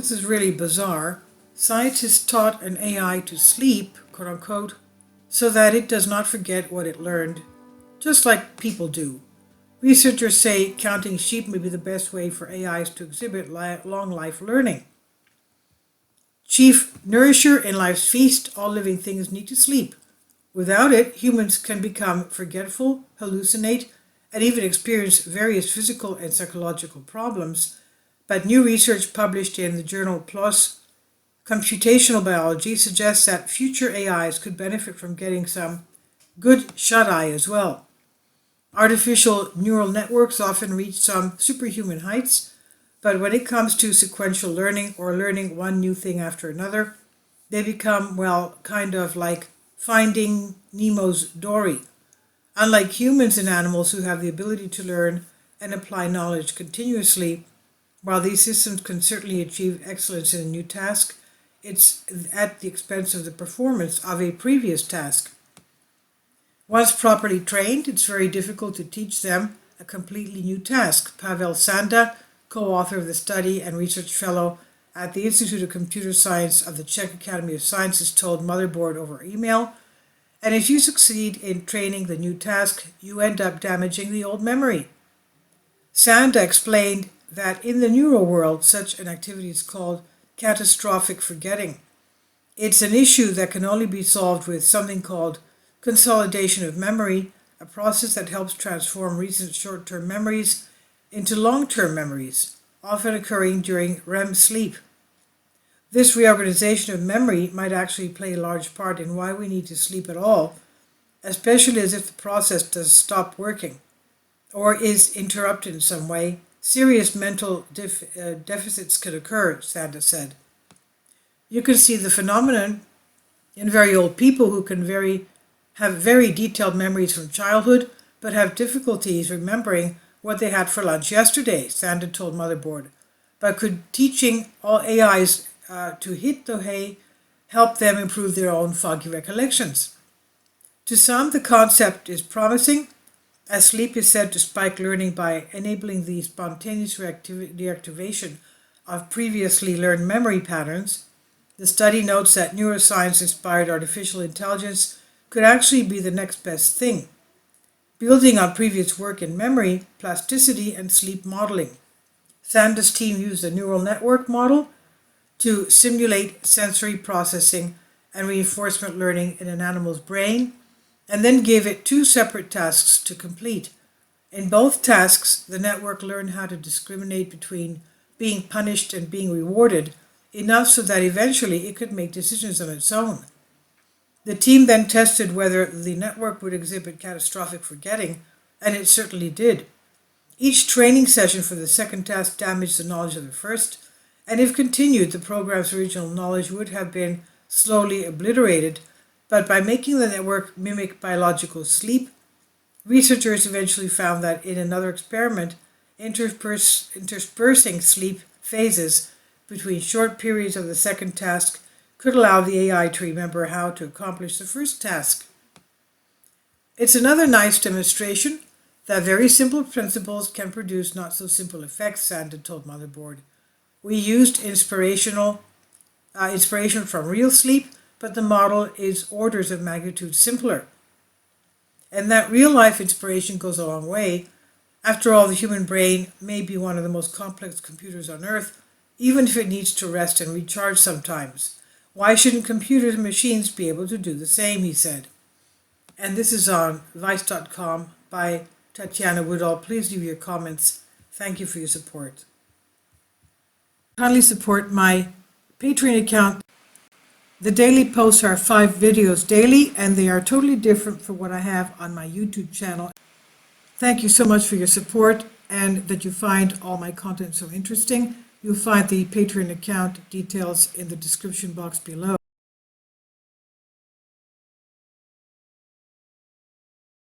This is really bizarre. Scientists taught an AI to sleep, quote unquote, so that it does not forget what it learned, just like people do. Researchers say counting sheep may be the best way for AIs to exhibit long life learning. Chief nourisher in life's feast, all living things need to sleep. Without it, humans can become forgetful, hallucinate, and even experience various physical and psychological problems. But new research published in the journal PLOS Computational Biology suggests that future AIs could benefit from getting some good shut-eye as well. Artificial neural networks often reach some superhuman heights, but when it comes to sequential learning or learning one new thing after another, they become, well, kind of like Finding Nemo's Dory. Unlike humans and animals who have the ability to learn and apply knowledge continuously, while these systems can certainly achieve excellence in a new task, it's at the expense of the performance of a previous task. Once properly trained, it's very difficult to teach them a completely new task. Pavel Sanda, co-author of the study and research fellow at the Institute of Computer Science of the Czech Academy of Sciences, told Motherboard over email, and if you succeed in training the new task, you end up damaging the old memory. Sanda explained that in the neural world, such an activity is called catastrophic forgetting. It's an issue that can only be solved with something called consolidation of memory, a process that helps transform recent short-term memories into long-term memories, often occurring during REM sleep. This reorganization of memory might actually play a large part in why we need to sleep at all, especially as if the process does stop working or is interrupted in some way. Serious mental deficits could occur, Sanda said. You can see the phenomenon in very old people who can have very detailed memories from childhood, but have difficulties remembering what they had for lunch yesterday, Sanda told Motherboard. But could teaching all AIs to hit the hay help them improve their own foggy recollections? To some, the concept is promising, as sleep is said to spike learning by enabling the spontaneous deactivation of previously learned memory patterns. The study notes that neuroscience-inspired artificial intelligence could actually be the next best thing, building on previous work in memory, plasticity, and sleep modeling. Sanda's team used a neural network model to simulate sensory processing and reinforcement learning in an animal's brain, and then gave it two separate tasks to complete. In both tasks, the network learned how to discriminate between being punished and being rewarded, enough so that eventually it could make decisions on its own. The team then tested whether the network would exhibit catastrophic forgetting, and it certainly did. Each training session for the second task damaged the knowledge of the first, and if continued, the program's original knowledge would have been slowly obliterated. But by making the network mimic biological sleep, researchers eventually found that in another experiment, interspersing sleep phases between short periods of the second task could allow the AI to remember how to accomplish the first task. It's another nice demonstration that very simple principles can produce not so simple effects, Sanda told Motherboard. We used inspiration from real sleep, but the model is orders of magnitude simpler. And that real-life inspiration goes a long way. After all, the human brain may be one of the most complex computers on Earth, even if it needs to rest and recharge sometimes. Why shouldn't computers and machines be able to do the same, he said. And this is on Vice.com by Tatiana Woodall. Please leave your comments. Thank you for your support. Kindly support my Patreon account. The daily posts are 5 videos daily, and they are totally different from what I have on my YouTube channel. Thank you so much for your support and that you find all my content so interesting. You'll find the Patreon account details in the description box below.